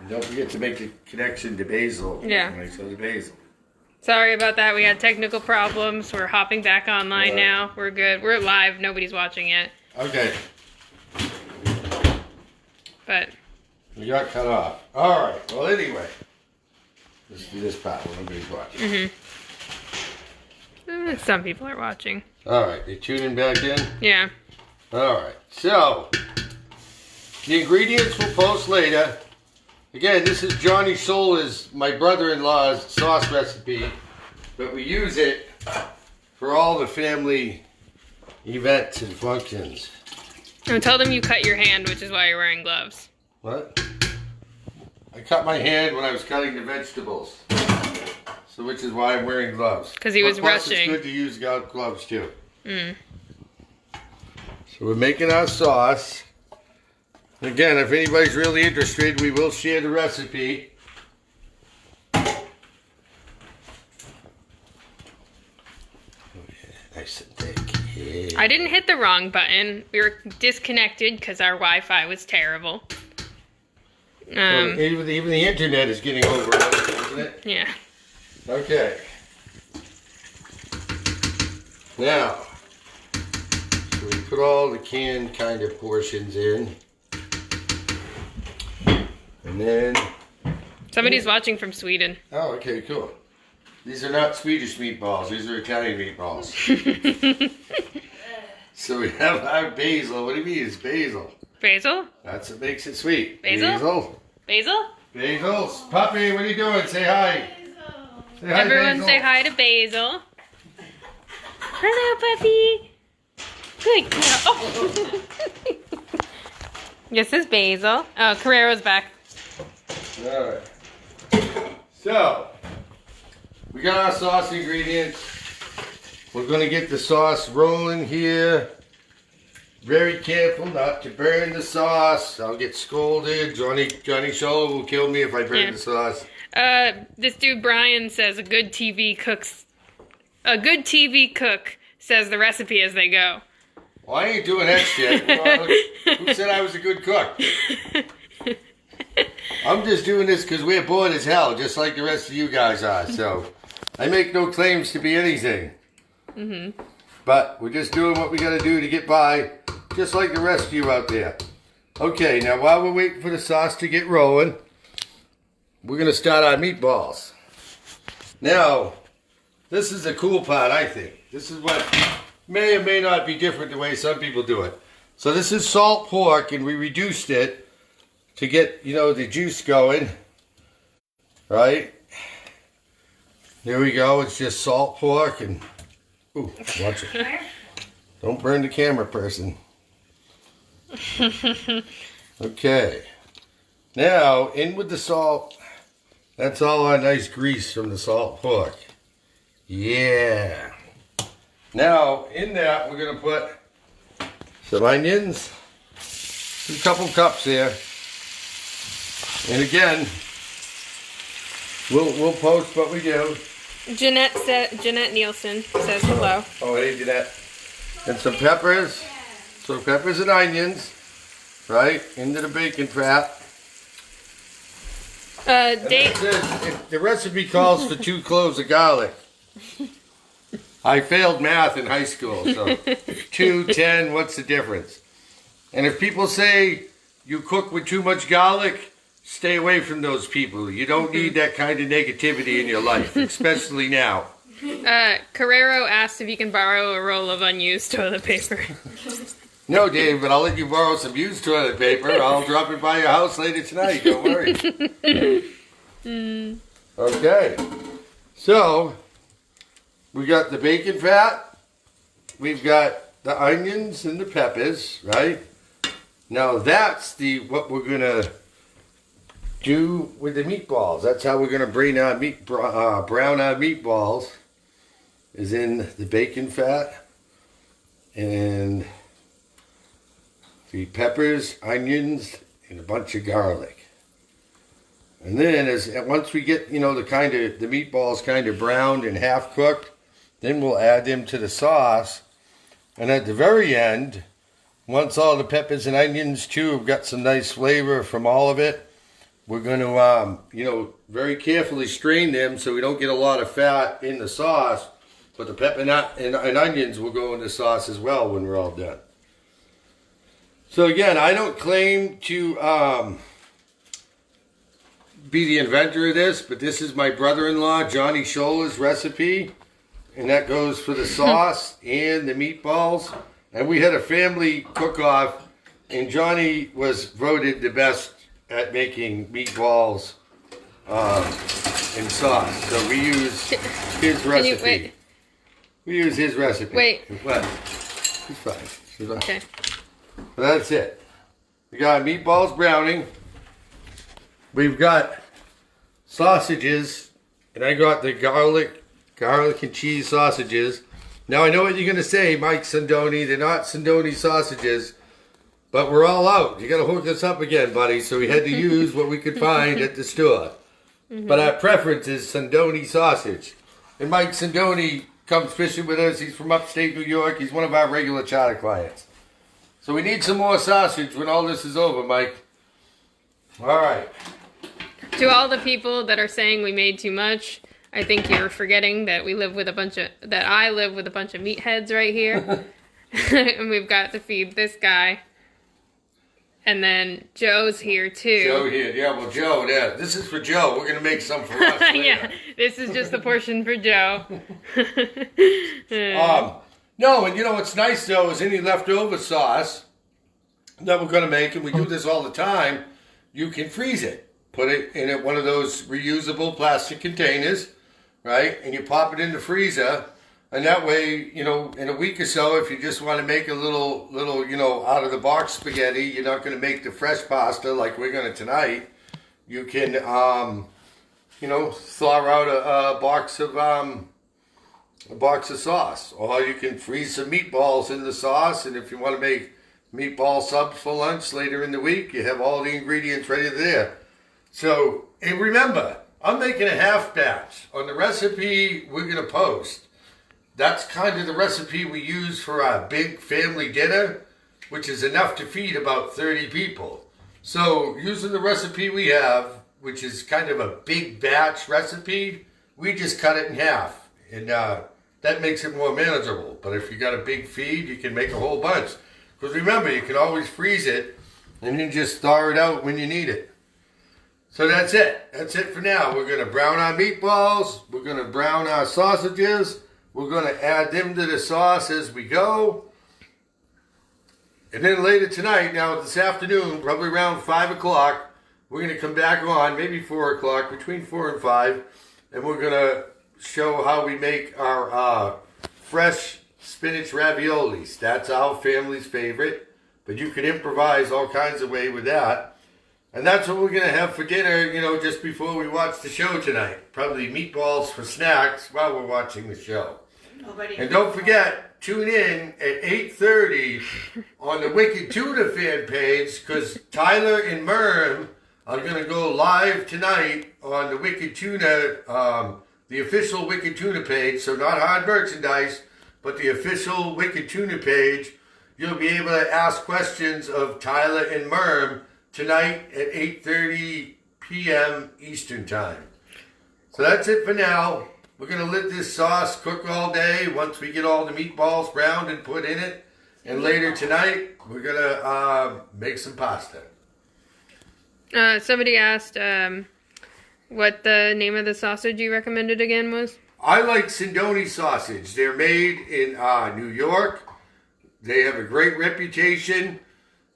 And don't forget to make the connection to basil. Yeah. Right, so the basil. Sorry about that. We had technical problems. We're hopping back online now. We're good. We're live. Nobody's watching yet. Okay. But We got cut off. All right. Well, anyway. Let's do this part when nobody's watching. some people are watching. All right. You tuning back in? Yeah. All right. So, the ingredients we'll post later. Again, this is Johnny Sola's, my brother-in-law's sauce recipe, but we use it for all the family events and functions. And tell them you cut your hand, which is why you're wearing gloves. What? I cut my hand when I was cutting the vegetables, so which is why I'm wearing gloves. Because he was Plus, rushing. it's good to use gloves too. So we're making our sauce. Again, if anybody's really interested, we will share the recipe. Nice and thick. Yeah. I didn't hit the wrong button. We were disconnected because our Wi-Fi was terrible. Well, even the internet is getting over it, isn't it? Yeah. Okay. Now, so we put all the canned kind of portions in. And then... Somebody's watching from Sweden. Oh, okay, cool. These are not Swedish meatballs. These are Italian meatballs. So we have our basil. What do you mean it's basil? Basil? That's what makes it sweet. Basil? Basil? Basil. Puppy, what are you doing? Say hi. Say hi, Everyone Basil. say hi to Basil. Hello, puppy. Good girl. Oh. This is Basil. Oh, Carrero's back. All right. So, we got our sauce ingredients. We're going to get the sauce rolling here. Very careful not to burn the sauce. I'll get scolded. Johnny Shola will kill me if I burn the sauce. This dude Brian says a good TV cook says the recipe as they go. Well, I ain't doing that shit. Who said I was a good cook? I'm just doing this because we're bored as hell, just like the rest of you guys are. So, I make no claims to be anything. But we're just doing what we got to do to get by, just like the rest of you out there. Okay, now while we're waiting for the sauce to get rolling, we're going to start our meatballs. Now, this is the cool part, I think. This is what may or may not be different the way some people do it. So this is salt pork, and we reduced it to get, the juice going. Right? There we go. It's just salt pork and... Ooh, watch it. Don't burn the camera, person. Okay. Now, in with the salt. That's all our nice grease from the salt pork. Yeah. Now, in that, we're going to put some onions. A couple cups here. And again, we'll post what we do. Jeanette Nielsen says hello. Oh, hey, Jeanette. And some peppers. So peppers and onions, right, into the bacon fat. The recipe calls for 2 cloves of garlic. I failed math in high school, so 2, 10, what's the difference? And if people say you cook with too much garlic, stay away from those people. You don't need that kind of negativity in your life, especially now. Carrero asked if you can borrow a roll of unused toilet paper. No, Dave, but I'll let you borrow some used toilet paper. I'll drop it by your house later tonight. Don't worry. Okay. So, we got the bacon fat. We've got the onions and the peppers, right? Now, that's what we're going to do with the meatballs. That's how we're going to brown our meatballs, is in the bacon fat and the peppers, onions, and a bunch of garlic. And then once we get, the meatballs kind of browned and half cooked, then we'll add them to the sauce. And at the very end, once all the peppers and onions too have got some nice flavor from all of it, we're going to, very carefully strain them so we don't get a lot of fat in the sauce. But the pepper and onions will go in the sauce as well when we're all done. So again, I don't claim to be the inventor of this, but this is my brother-in-law, Johnny Shola's recipe. And that goes for the sauce and the meatballs. And we had a family cook-off, and Johnny was voted the best at making meatballs and sauce. So we use his recipe. We use his recipe. Wait. What? He's fine. She's fine. Okay. But that's it. We got meatballs browning. We've got sausages, and I got the garlic and cheese sausages. Now I know what you're gonna say, Mike Sindoni. They're not Sindoni sausages, but we're all out. You gotta hook us up again, buddy. So we had to use what we could find at the store. But our preference is Sindoni sausage. And Mike Sindoni comes fishing with us. He's from upstate New York. He's one of our regular charter clients. So we need some more sausage when all this is over, Mike. All right. To all the people that are saying we made too much, I think you're forgetting that I live with a bunch of meatheads right here. And we've got to feed this guy. And then Joe's here too. Joe here. Yeah, well, Joe, yeah. This is for Joe. We're going to make some for us. Yeah, this is just a portion for Joe. No, and you know what's nice, though, is any leftover sauce that we're going to make, and we do this all the time, you can freeze it. Put it in one of those reusable plastic containers, right? And you pop it in the freezer. And that way, in a week or so, if you just want to make a little, out of the box spaghetti, you're not going to make the fresh pasta like we're going to tonight. You can, thaw out a box of sauce, or you can freeze some meatballs in the sauce. And if you want to make meatball subs for lunch later in the week, you have all the ingredients ready there. So, and remember, I'm making a half batch on the recipe we're going to post. That's kind of the recipe we use for our big family dinner, which is enough to feed about 30 people. So using the recipe we have, which is kind of a big batch recipe, we just cut it in half. And that makes it more manageable. But if you got a big feed, you can make a whole bunch. Because remember, you can always freeze it and then just thaw it out when you need it. So that's it. That's it for now. We're going to brown our meatballs. We're going to brown our sausages. We're going to add them to the sauce as we go. And then later tonight, now this afternoon, probably around 5 o'clock, we're going to come back on, maybe 4 o'clock, between 4 and 5, and we're going to show how we make our fresh spinach raviolis. That's our family's favorite, but you can improvise all kinds of ways with that. And that's what we're going to have for dinner, just before we watch the show tonight. Probably meatballs for snacks while we're watching the show. And don't forget, tune in at 8:30 on the Wicked Tuna fan page, because Tyler and Merm are going to go live tonight on the Wicked Tuna, the official Wicked Tuna page. So not hard merchandise, but the official Wicked Tuna page. You'll be able to ask questions of Tyler and Merm tonight at 8:30 p.m. Eastern Time. So that's it for now. We're going to let this sauce cook all day once we get all the meatballs browned and put in it. And later tonight, we're going to make some pasta. Somebody asked what the name of the sausage you recommended again was? I like Sindoni sausage. They're made in New York. They have a great reputation.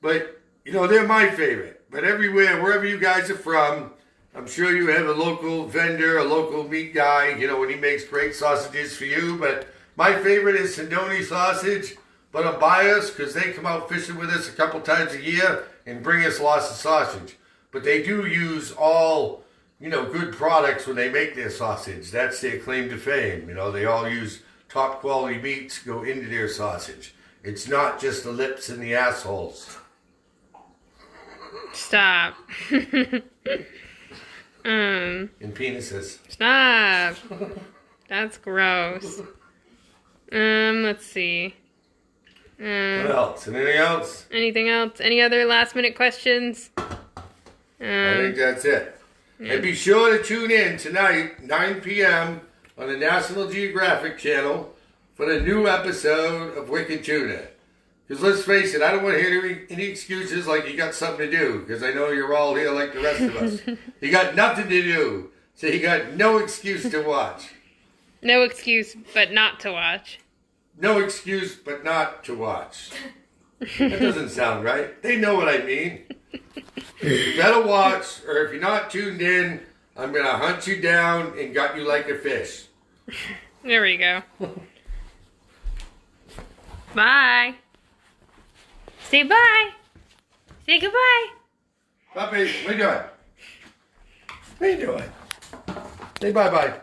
But, they're my favorite. But everywhere, wherever you guys are from, I'm sure you have a local vendor, a local meat guy, when he makes great sausages for you. But my favorite is Sindoni sausage. But I'm biased because they come out fishing with us a couple times a year and bring us lots of sausage. But they do use all, good products when they make their sausage. That's their claim to fame. They all use top quality meats go into their sausage. It's not just the lips and the assholes. Stop. And penises. Stop. That's gross. Let's see. What else? Anything else? Anything else? Any other last minute questions? I think that's it. And be sure to tune in tonight, 9 p.m. on the National Geographic Channel for the new episode of Wicked Tuna. Because let's face it, I don't want to hear any excuses like you got something to do. Because I know you're all here like the rest of us. You got nothing to do. So you got no excuse to watch. No excuse but not to watch. No excuse but not to watch. That doesn't sound right. They know what I mean. You better watch, or if you're not tuned in, I'm going to hunt you down and gut you like a fish. There we go. Bye. Say bye. Say goodbye. Puppy, what are you doing? What are you doing? Say bye-bye.